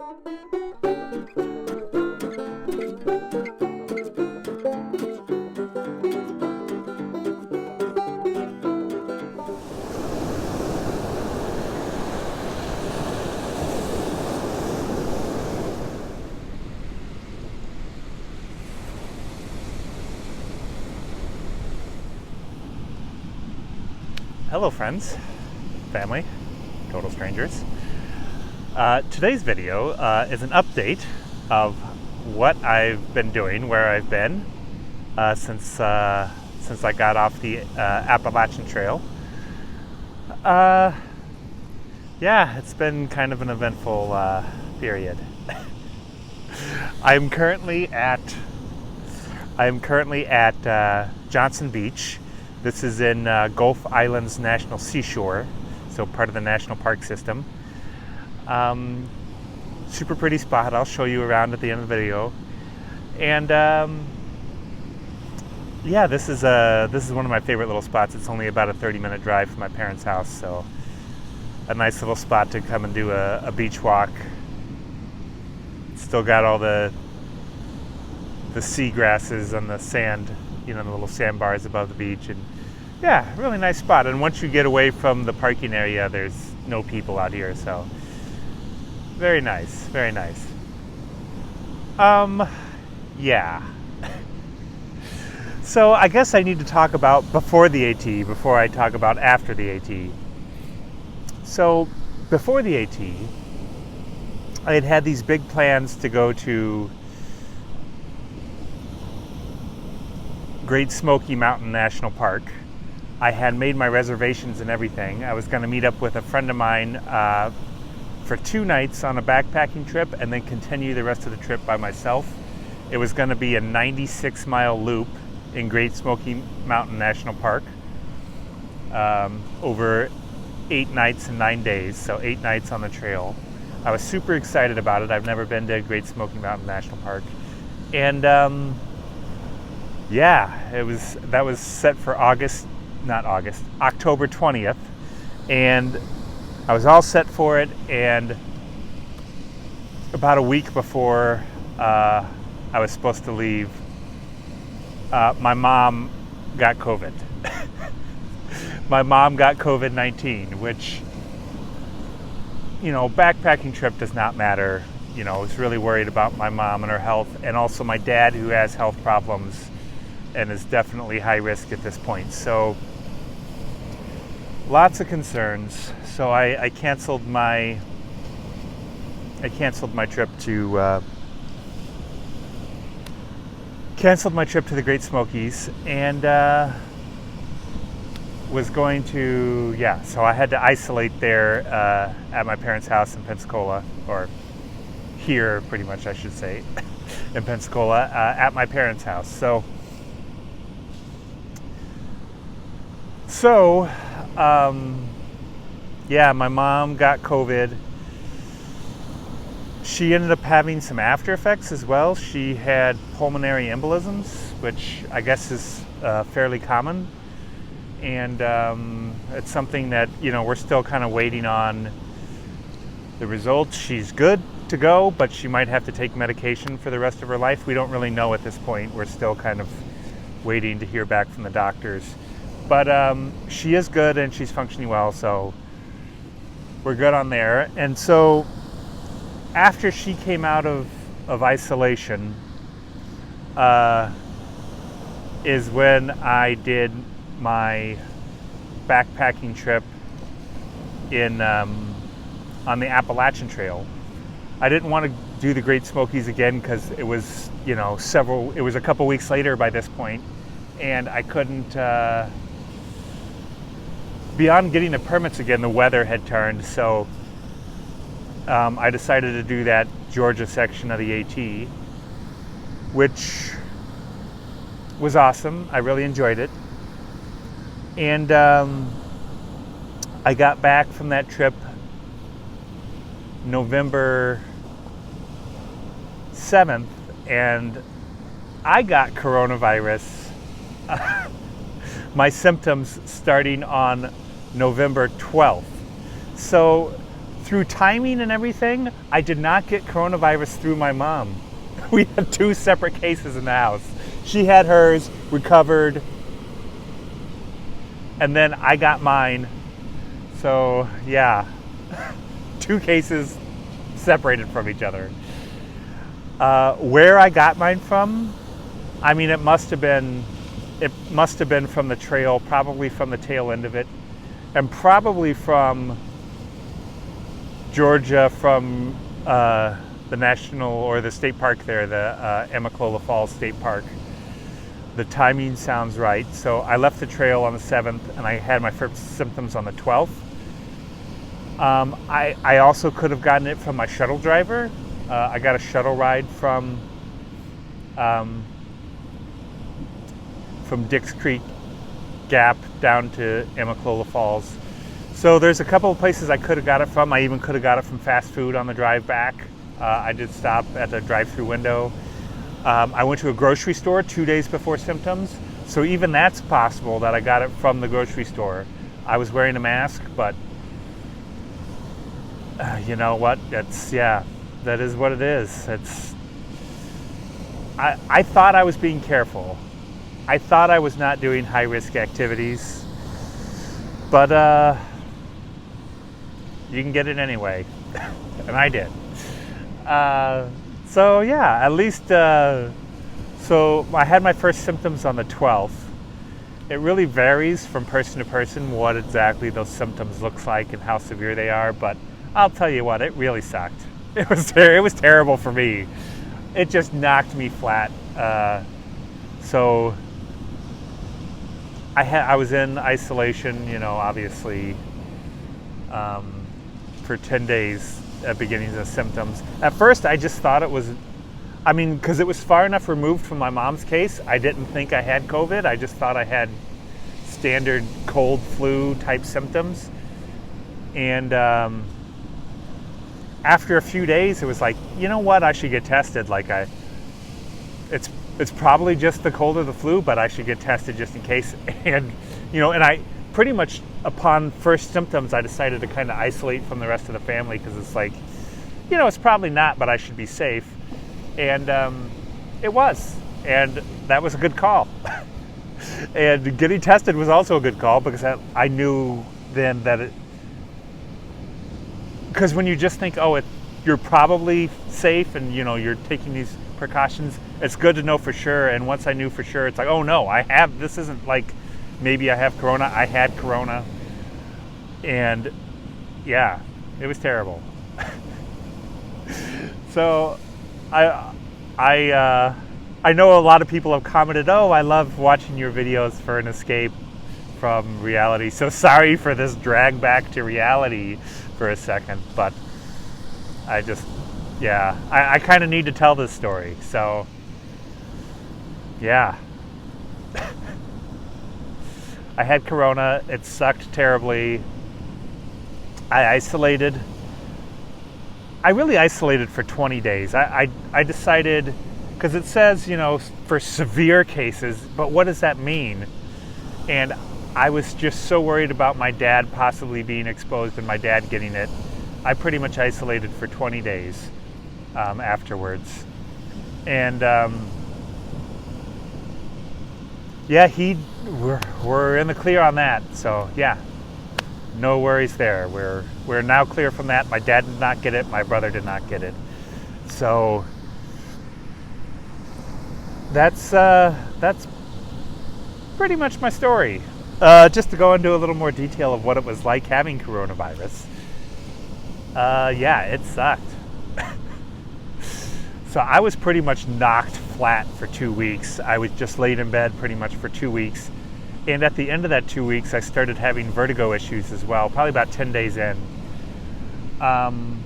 Hello friends, family, total strangers. Today's video is an update of what I've been doing, where I've been since I got off the Appalachian Trail. Yeah, it's been kind of an eventful period. I'm currently at Johnson Beach. This is in Gulf Islands National Seashore, so part of the national park system. Super pretty spot. I'll show you around at the end of the video. And yeah, this is one of my favorite little spots. It's only about a 30-minute drive from my parents' house, so a nice little spot to come and do a beach walk. Still got all the sea grasses on the sand, you know, the little sandbars above the beach, and yeah, really nice spot. And once you get away from the parking area, there's no people out here, so very nice, very nice. Yeah. So I guess I need to talk about before the AT, before I talk about after the AT. So before the AT, I had these big plans to go to Great Smoky Mountain National Park. I had made my reservations and everything. I was going to meet up with a friend of mine for 2 nights on a backpacking trip and then continue the rest of the trip by myself. It was going to be a 96-mile loop in Great Smoky Mountain National Park over 8 nights and 9 days, so 8 nights on the trail. I was super excited about it. I've never been to Great Smoky Mountain National Park. And yeah, that was set for October 20th, and I was all set for it. And about a week before I was supposed to leave, my mom got COVID. My mom got COVID-19, which, you know, backpacking trip does not matter. You know, I was really worried about my mom and her health, and also my dad, who has health problems and is definitely high risk at this point. So lots of concerns. So I canceled my trip to the Great Smokies, and was going to, yeah, so I had to isolate there at my parents' house in Pensacola, or here pretty much I should say, in Pensacola, at my parents' house. So, yeah, my mom got COVID. She ended up having some after effects as well. She had pulmonary embolisms, which I guess is fairly common. And it's something that, you know, we're still kind of waiting on the results. She's good to go, but she might have to take medication for the rest of her life. We don't really know at this point. We're still kind of waiting to hear back from the doctors. But she is good and she's functioning well, so we're good on there. And so after she came out of isolation is when I did my backpacking trip in on the Appalachian Trail. I didn't want to do the Great Smokies again because it was, you know, it was a couple weeks later by this point, and I couldn't. Beyond getting the permits again, the weather had turned, so I decided to do that Georgia section of the AT, which was awesome. I really enjoyed it. And I got back from that trip November 7th, and I got coronavirus. My symptoms starting on November 12th. So through timing and everything, I did not get coronavirus through my mom. We had 2 separate cases in the house. She had hers, recovered, and then I got mine. So yeah, 2 cases separated from each other. Where I got mine from, I mean, it must have been from the trail, probably from the tail end of it, and probably from Georgia, from the national or the state park there, the Amicalola Falls State Park. The timing sounds right. So I left the trail on the 7th, and I had my first symptoms on the 12th. I also could have gotten it from my shuttle driver. I got a shuttle ride from Dix Creek Gap down to Amicalola Falls. So there's a couple of places I could have got it from. I even could have got it from fast food on the drive back. I did stop at the drive-through window. I went to a grocery store 2 days before symptoms. So even that's possible that I got it from the grocery store. I was wearing a mask, but you know what? That is what it is. I thought I was being careful. I thought I was not doing high-risk activities, but you can get it anyway, and I did. So yeah, at least, so I had my first symptoms on the 12th. It really varies from person to person what exactly those symptoms look like and how severe they are, but I'll tell you what, it really sucked. It was terrible for me. It just knocked me flat. So I was in isolation, you know, obviously, for 10 days at beginning of symptoms. At first, I just thought it was, I mean, because it was far enough removed from my mom's case, I didn't think I had COVID. I just thought I had standard cold flu type symptoms. And after a few days, it was like, you know what, I should get tested. Like it's probably just the cold or the flu, but I should get tested just in case. And, you know, and I pretty much upon first symptoms, I decided to kind of isolate from the rest of the family because it's like, you know, it's probably not, but I should be safe. And it was, and that was a good call. And getting tested was also a good call because I knew then that because when you just think, you're probably safe and, you know, you're taking these precautions, it's good to know for sure. And once I knew for sure, it's like, oh no, this isn't like maybe I have corona. I had corona. And yeah, it was terrible. So I know a lot of people have commented, I love watching your videos for an escape from reality. So sorry for this drag back to reality for a second, but I just, I kind of need to tell this story. So yeah. I had corona. It sucked terribly. I really isolated for 20 days. I decided, because it says, you know, for severe cases, but what does that mean? And I was just so worried about my dad possibly being exposed and my dad getting it. I pretty much isolated for 20 days afterwards. And we're in the clear on that. So yeah, no worries there. We're now clear from that. My dad did not get it. My brother did not get it. So that's pretty much my story. Just to go into a little more detail of what it was like having coronavirus. It sucked. So I was pretty much knocked flat for 2 weeks. I was just laid in bed pretty much for 2 weeks. And at the end of that 2 weeks, I started having vertigo issues as well, probably about 10 days in. And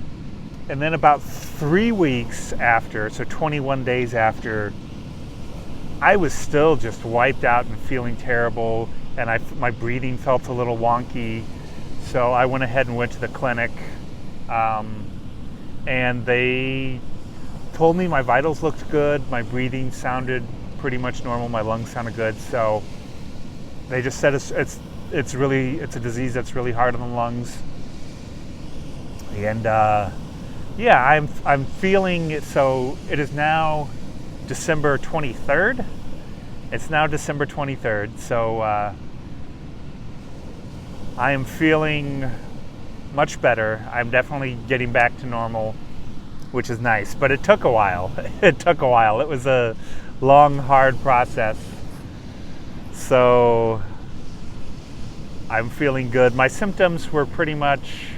then about 3 weeks after, so 21 days after, I was still just wiped out and feeling terrible. And my breathing felt a little wonky. So I went ahead and went to the clinic. And they told me my vitals looked good. My breathing sounded pretty much normal. My lungs sounded good. So they just said it's a disease that's really hard on the lungs. And yeah, I'm feeling it. So it is now December 23rd. It's now December 23rd. So I am feeling much better. I'm definitely getting back to normal, which is nice. But it took a while. It took a while. It was a long, hard process. So I'm feeling good. My symptoms were pretty much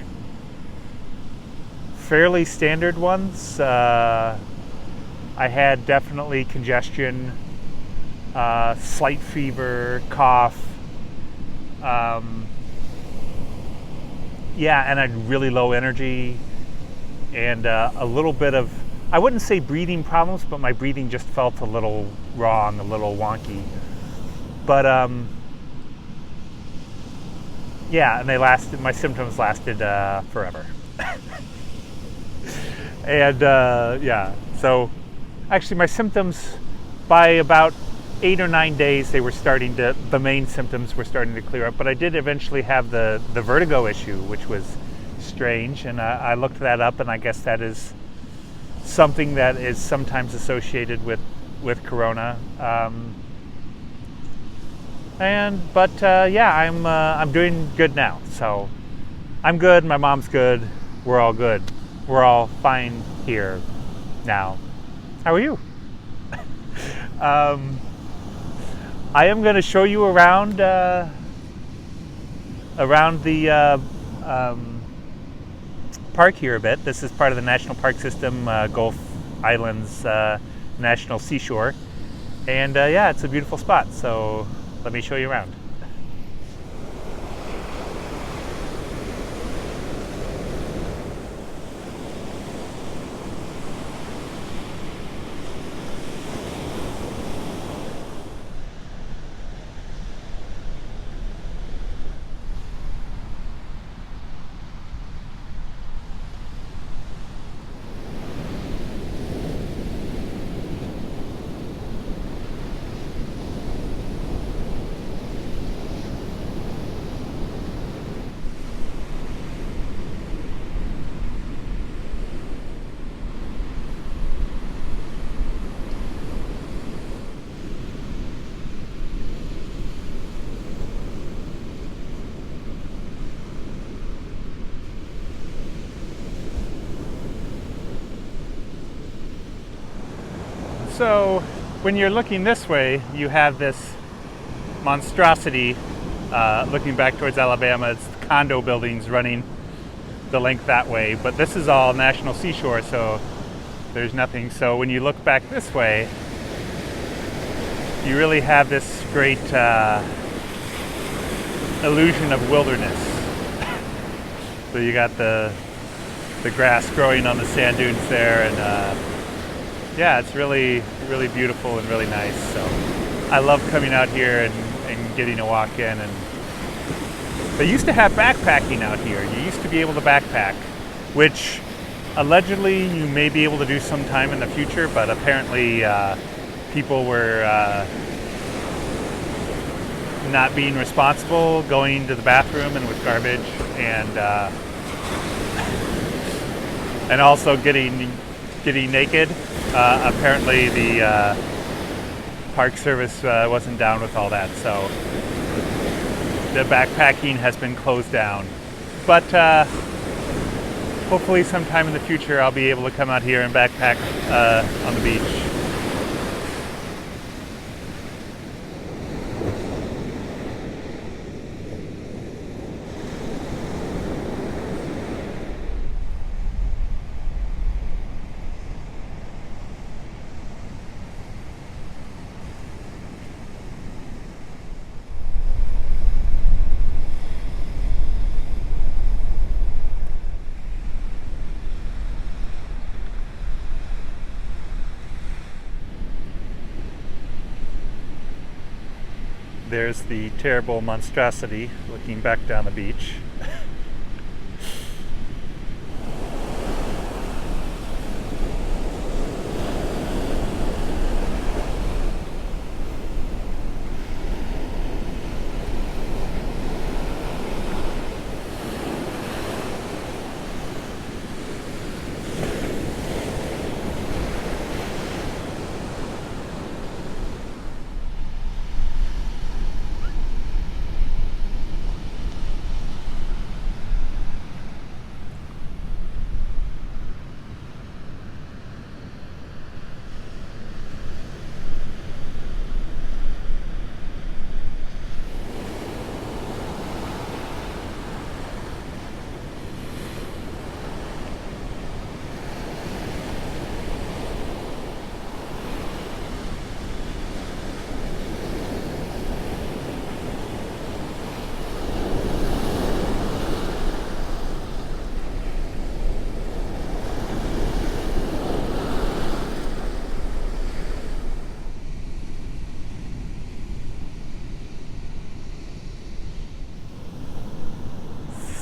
fairly standard ones. I had definitely congestion, slight fever, cough. Yeah, and I had really low energy and a little bit of, I wouldn't say breathing problems, but my breathing just felt a little wrong, a little wonky. But yeah, and my symptoms lasted forever. And yeah, so actually my symptoms, by about 8 or 9 days, the main symptoms were starting to clear up. But I did eventually have the vertigo issue, which was strange. And I looked that up, and I guess that is something that is sometimes associated with corona. Yeah, I'm doing good now. So I'm good. My mom's good. We're all good. We're all fine here now. How are you? I am going to show you around the park here a bit. This is part of the National Park System, Gulf Islands National Seashore. And yeah, it's a beautiful spot. So let me show you around. So when you're looking this way, you have this monstrosity looking back towards Alabama. It's condo buildings running the length that way, but this is all National Seashore, so there's nothing. So when you look back this way, you really have this great illusion of wilderness. So you got the grass growing on the sand dunes there, and yeah, it's really, really beautiful and really nice. So I love coming out here and getting a walk in. And they used to have backpacking out here. You used to be able to backpack, which allegedly you may be able to do sometime in the future, but apparently people were not being responsible, going to the bathroom and with garbage, and also getting naked. Apparently the Park Service wasn't down with all that, so the backpacking has been closed down. But hopefully sometime in the future I'll be able to come out here and backpack on the beach. There's the terrible monstrosity looking back down the beach.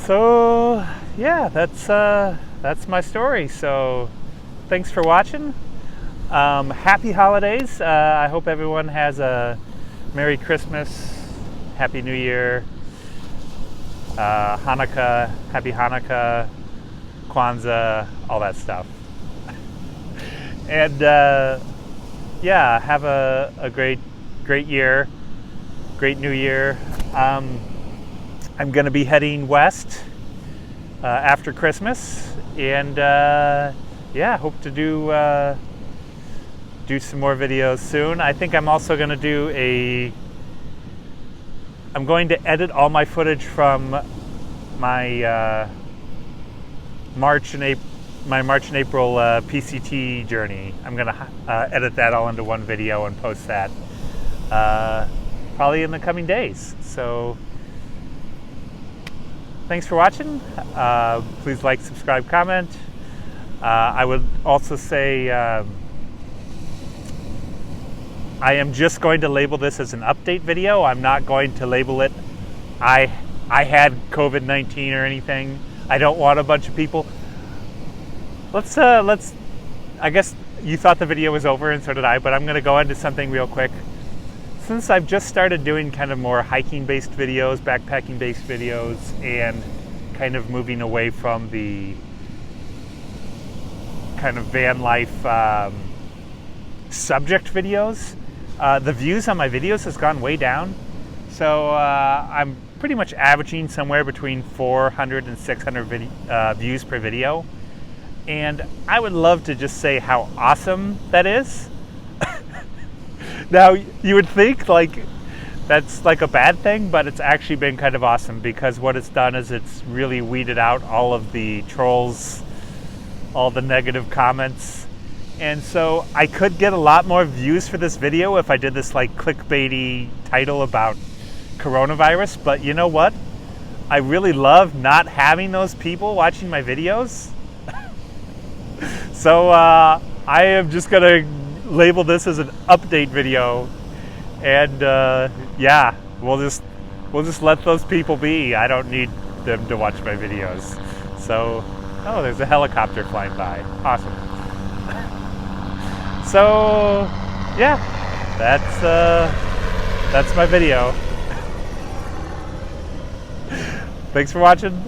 So yeah, that's my story. So thanks for watching. Happy holidays. I hope everyone has a Merry Christmas, Happy New Year, Hanukkah, Happy Hanukkah, Kwanzaa, all that stuff. And yeah, have a great year, great New Year. I'm going to be heading west after Christmas, and yeah, hope to do some more videos soon. I think I'm also going to do I'm going to edit all my footage from my March and April PCT journey. I'm going to edit that all into one video and post that probably in the coming days. So thanks for watching. Please like, subscribe, comment. I would also say I am just going to label this as an update video. I'm not going to label it I had COVID-19 or anything. I don't want a bunch of people. Let's I guess you thought the video was over, and so did I, but I'm going to go into something real quick. Since I've just started doing kind of more hiking-based videos, backpacking-based videos, and kind of moving away from the kind of van life subject videos, the views on my videos has gone way down. So I'm pretty much averaging somewhere between 400 and 600 views per video. And I would love to just say how awesome that is. Now, you would think like that's like a bad thing, but it's actually been kind of awesome, because what it's done is it's really weeded out all of the trolls, all the negative comments. And so I could get a lot more views for this video if I did this like clickbaity title about coronavirus, but you know what? I really love not having those people watching my videos. So I am just gonna label this as an update video, and yeah, we'll just let those people be. I don't need them to watch my videos. So, oh, there's a helicopter flying by. Awesome. So yeah, that's my video. Thanks for watching.